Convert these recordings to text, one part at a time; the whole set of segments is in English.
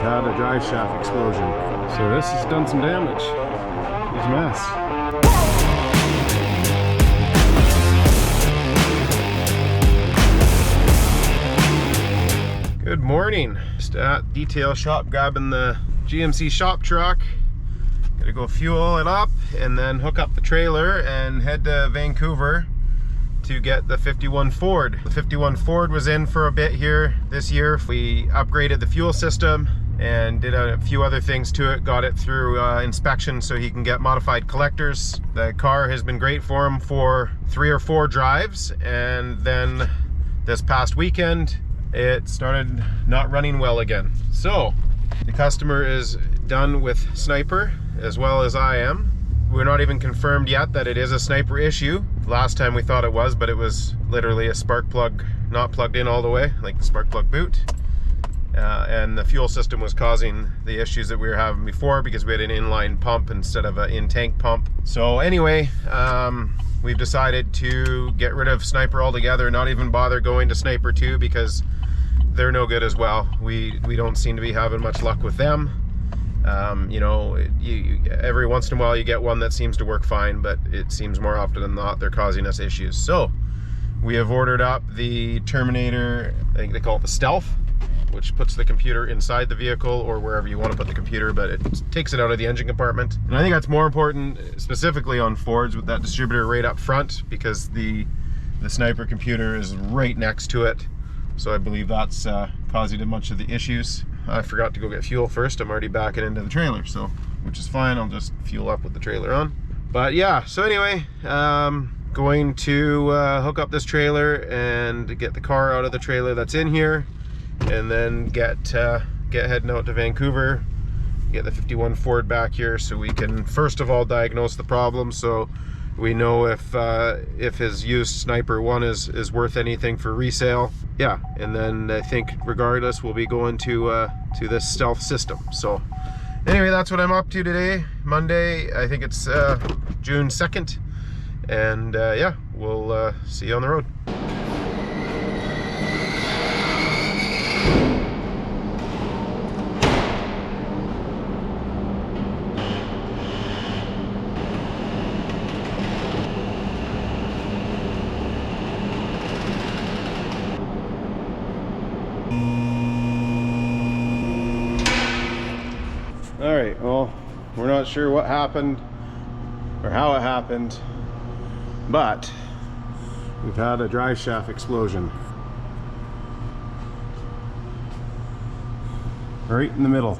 Had a drive shaft explosion. So this has done some damage. It's a mess. Good morning. Just at detail shop grabbing the GMC shop truck. Gotta go fuel it up and then hook up the trailer and head to Vancouver to get the 51 Ford. The 51 Ford was in for a bit here this year. We upgraded the fuel system and did a few other things to it. Got it through inspection so he can get modified collectors. The car has been great for him for 3 or 4 drives, and then this past weekend it started not running well again. So the customer is done with Sniper, as well as I am. We're not even confirmed yet that it is a Sniper issue. Last time we thought it was, but it was literally a spark plug not plugged in all the way, like the spark plug boot. And the fuel system was causing the issues that we were having before because we had an inline pump instead of an in-tank pump. So anyway, we've decided to get rid of Sniper altogether, not even bother going to Sniper 2 because they're no good as well. We don't seem to be having much luck with them. You know, every once in a while you get one that seems to work fine, but it seems more often than not they're causing us issues. So we have ordered up the Terminator, I think they call it the Stealth, which puts the computer inside the vehicle or wherever you want to put the computer, but it takes it out of the engine compartment. And I think that's more important specifically on Fords with that distributor right up front, because the Sniper computer is right next to it. So I believe that's causing much of the issues. I forgot to go get fuel first. I'm already backing into the trailer, so which is fine. I'll just fuel up with the trailer on. But yeah, so anyway, going to hook up this trailer and get the car out of the trailer that's in here, and then get heading out to Vancouver, get the 51 Ford back here so we can first of all diagnose the problem, so we know if his used Sniper 1 is worth anything for resale. Yeah, and then I think regardless we'll be going to this Stealth system. So anyway, that's what I'm up to today, Monday. I think it's June 2nd, and yeah, we'll see you on the road. All right, well, we're not sure what happened or how it happened, but we've had a drive shaft explosion right in the middle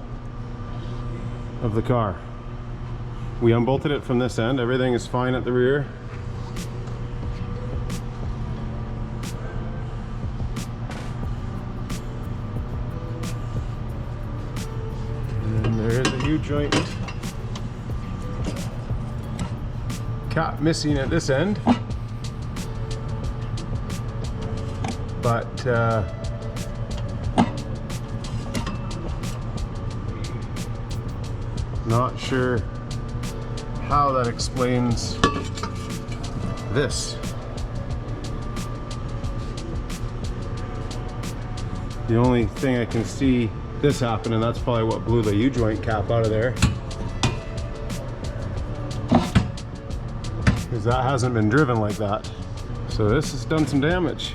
of the car. We unbolted it from this end. Everything is fine at the rear. There is a U-joint cap missing at this end, but not sure how that explains this. The only thing I can see this happened, and that's probably what blew the U-joint cap out of there, because that hasn't been driven like that. So this has done some damage.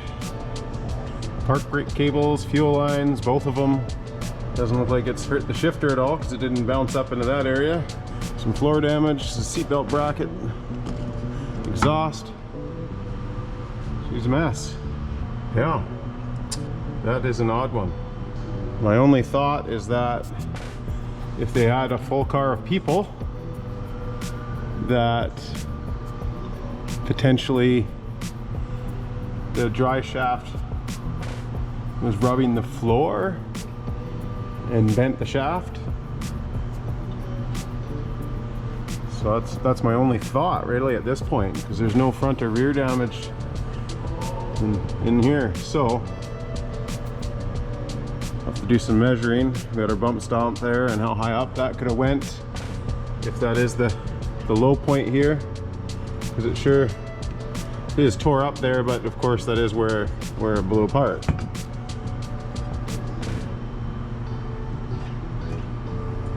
Park brake cables, fuel lines, both of them. Doesn't look like it's hurt the shifter at all because it didn't bounce up into that area. Some floor damage, the seatbelt bracket, exhaust. She's a mess. Yeah, that is an odd one. My only thought is that if they had a full car of people, that potentially the drive shaft was rubbing the floor and bent the shaft. So that's my only thought really at this point, because there's no front or rear damage in here. So have to do some measuring. We got our bump stomp there and how high up that could have went, if that is the low point here, because it sure is tore up there, but of course that is where it blew apart.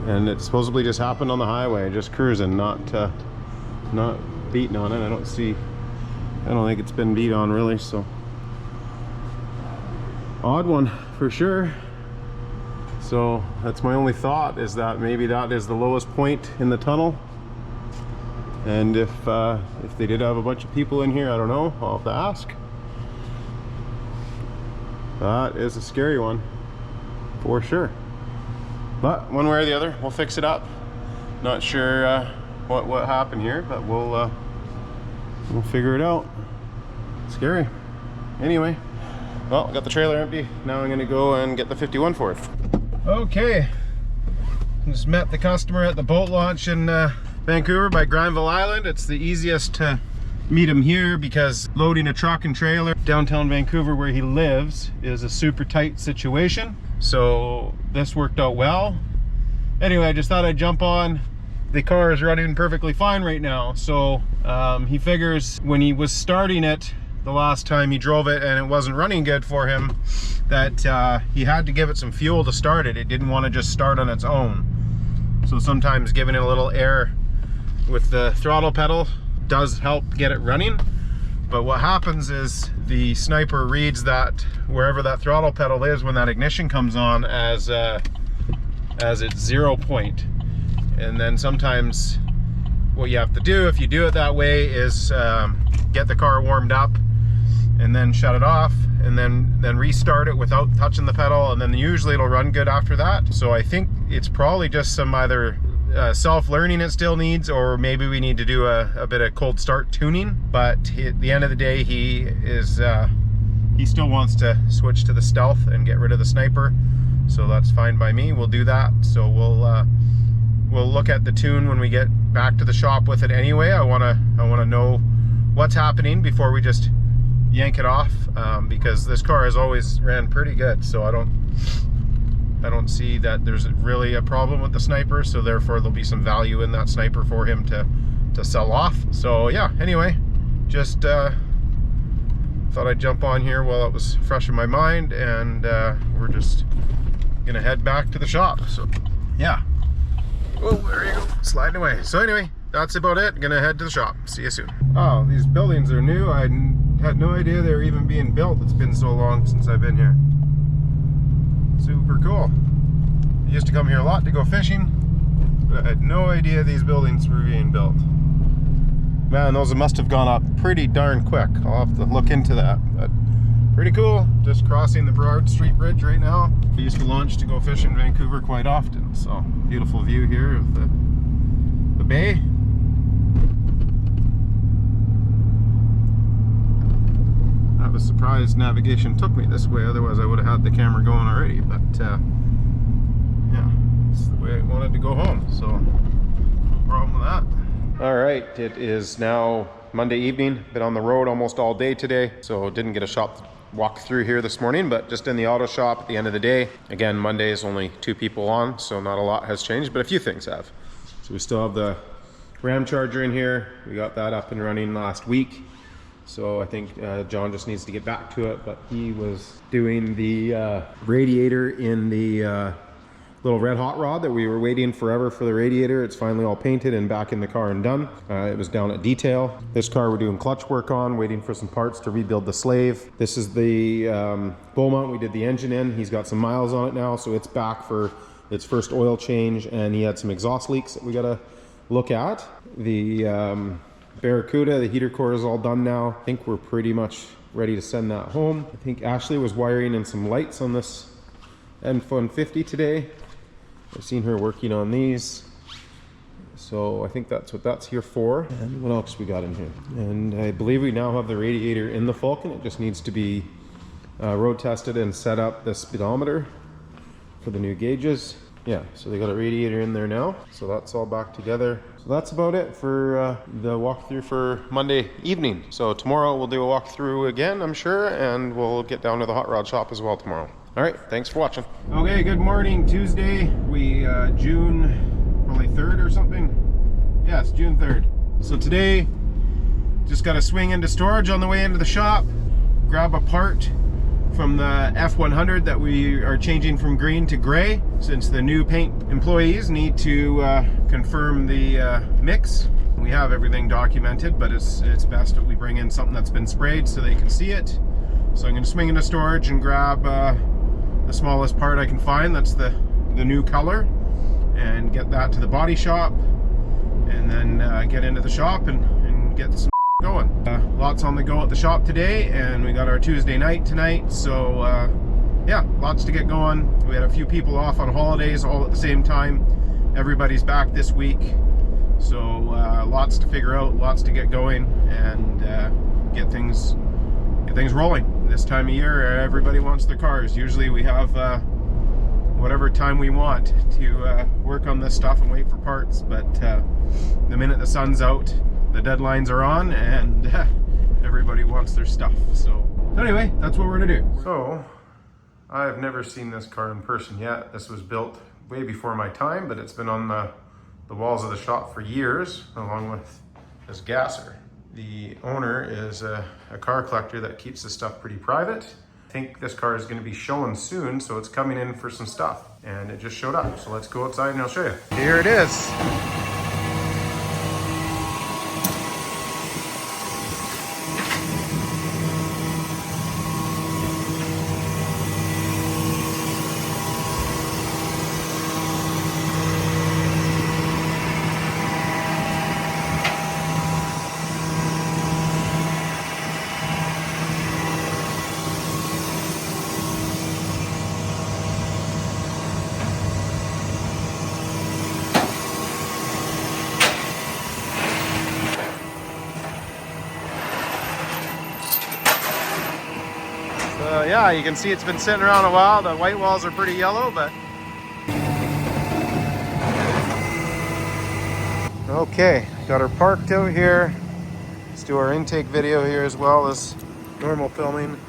and it supposedly just happened on the highway, just cruising, not beating on it. I don't think it's been beat on really, so odd one for sure. So that's my only thought, is that maybe that is the lowest point in the tunnel, and if they did have a bunch of people in here, I don't know, I'll have to ask. That is a scary one for sure, but one way or the other we'll fix it up. Not sure what happened here, but we'll figure it out. Scary. Anyway, well, got the trailer empty. Now I'm gonna go and get the 51 for it. Okay, just met the customer at the boat launch in Vancouver by Granville Island. It's the easiest to meet him here because loading a truck and trailer downtown Vancouver where he lives is a super tight situation. So this worked out well. Anyway, I just thought I'd jump on. The car is running perfectly fine right now. So he figures when he was starting it the last time he drove it and it wasn't running good for him, that he had to give it some fuel to start it. It didn't want to just start on its own. So sometimes giving it a little air with the throttle pedal does help get it running. But what happens is the sniper reads that wherever that throttle pedal is when that ignition comes on as its 0 point. And then sometimes what you have to do, if you do it that way, is get the car warmed up and then shut it off, and then restart it without touching the pedal, and then usually it'll run good after that. So I think it's probably just some either self-learning it still needs, or maybe we need to do a bit of cold start tuning. But at the end of the day, he still wants to switch to the stealth and get rid of the sniper, so that's fine by me. We'll do that. So we'll look at the tune when we get back to the shop with it anyway. I want to know what's happening before we just yank it off, because this car has always ran pretty good, so I don't see that there's really a problem with the sniper, so therefore there'll be some value in that sniper for him to sell off. So yeah, anyway, just thought I'd jump on here while it was fresh in my mind, and we're just gonna head back to the shop. So yeah, oh, there you go, sliding away. So anyway, that's about it. Gonna head to the shop. See you soon. Oh, these buildings are new. I had no idea they were even being built. It's been so long since I've been here. Super cool. I used to come here a lot to go fishing, but I had no idea these buildings were being built. Man, those must have gone up pretty darn quick. I'll have to look into that, but pretty cool. Just crossing the Broad Street Bridge right now. I used to launch to go fish in Vancouver quite often, so beautiful view here of the bay. I was surprised navigation took me this way, otherwise I would have had the camera going already, but yeah, it's the way I wanted to go home, so no problem with that. All right, it is now Monday evening. Been on the road almost all day today, so didn't get a shop walk through here this morning, but just in the auto shop at the end of the day. Again, Monday is only 2 people on, so not a lot has changed, but a few things have. So we still have the Ram charger in here. We got that up and running last week. So I think John just needs to get back to it, but he was doing the radiator in the little red hot rod that we were waiting forever for the radiator. It's finally all painted and back in the car and done. It was down at detail. This car we're doing clutch work on, waiting for some parts to rebuild the slave. This is the bow mount we did the engine in. He's got some miles on it now, so it's back for its first oil change, and he had some exhaust leaks that we gotta look at. The Barracuda, the heater core is all done now. I think we're pretty much ready to send that home. I think Ashley was wiring in some lights on this N150 today. I've seen her working on these. So I think that's what that's here for. And what else we got in here? And I believe we now have the radiator in the Falcon. It just needs to be road tested and set up the speedometer for the new gauges. Yeah, so they got a radiator in there now. So that's all back together. So that's about it for the walkthrough for Monday evening. So tomorrow we'll do a walkthrough again, I'm sure, and we'll get down to the hot rod shop as well tomorrow. All right, thanks for watching. Okay, good morning, Tuesday. June probably 3rd or something. Yes, June 3rd. So today, just got to swing into storage on the way into the shop, grab a part from the F100 that we are changing from green to gray, since the new paint employees need to confirm the mix. We have everything documented, but it's best that we bring in something that's been sprayed so they can see it. So I'm going to swing into storage and grab the smallest part I can find, that's the new color, and get that to the body shop, and then get into the shop and get some going. Lots on the go at the shop today, and we got our Tuesday night tonight, so yeah, lots to get going. We had a few people off on holidays all at the same time. Everybody's back this week, so lots to figure out, lots to get going, and get things rolling. This time of year, everybody wants their cars. Usually we have whatever time we want to work on this stuff and wait for parts, but the minute the sun's out, the deadlines are on, and everybody wants their stuff. So anyway, that's what we're gonna do. So I've never seen this car in person yet. This was built way before my time, but it's been on the walls of the shop for years, along with this gasser. The owner is a car collector that keeps the stuff pretty private. I think this car is going to be showing soon, so it's coming in for some stuff, and it just showed up. So let's go outside and I'll show you. Here it is. Yeah, you can see it's been sitting around a while. The white walls are pretty yellow, but okay, got her parked out here. Let's do our intake video here as well as normal filming.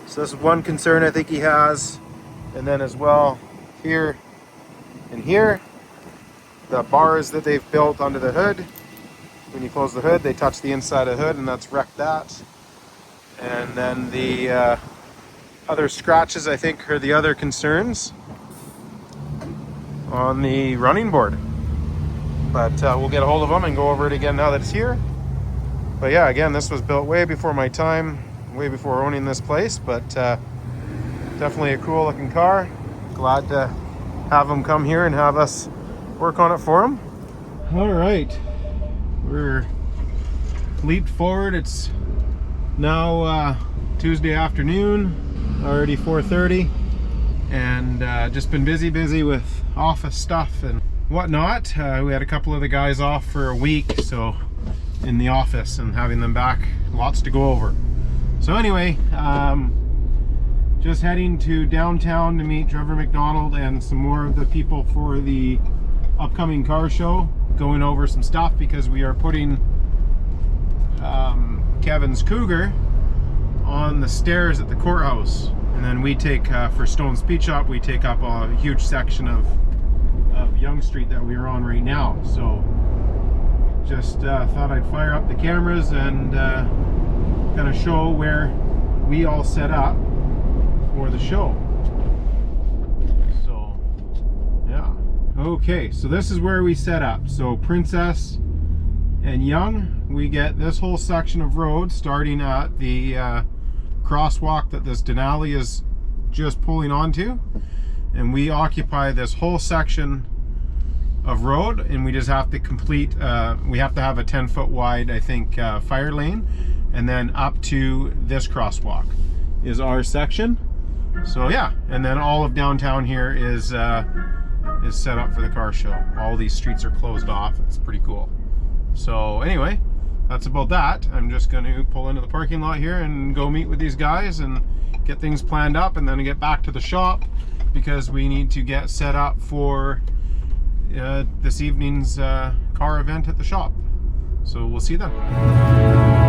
So this is one concern I think he has, and then as well here and here, the bars that they've built under the hood. When you close the hood, they touch the inside of the hood, and that's wrecked that. And then the other scratches, I think, are the other concerns on the running board. But we'll get a hold of them and go over it again now that it's here. But yeah, again, this was built way before my time, way before owning this place, but definitely a cool looking car. Glad to have them come here and have us work on it for them. All right, we're leaped forward. It's now Tuesday afternoon. Already 4:30, and just been busy with office stuff and whatnot. We had a couple of the guys off for a week, so in the office, and having them back, lots to go over. So anyway, just heading to downtown to meet Trevor McDonald and some more of the people for the upcoming car show, going over some stuff because we are putting Kevin's Cougar on the stairs at the courthouse, and then we take for Stone Speed Shop, we take up a huge section of Yonge Street that we are on right now. So just thought I'd fire up the cameras and kind of show where we all set up for the show. So yeah, okay, so this is where we set up. So Princess and Yonge, we get this whole section of road starting at the crosswalk that this Denali is just pulling onto, and we occupy this whole section of road, and we just have to complete we have to have a 10-foot wide, I think, fire lane, and then up to this crosswalk is our section. So yeah, and then all of downtown here is set up for the car show. All these streets are closed off. It's pretty cool. So anyway, that's about that. I'm just going to pull into the parking lot here and go meet with these guys and get things planned up, and then get back to the shop because we need to get set up for this evening's car event at the shop. So we'll see you then.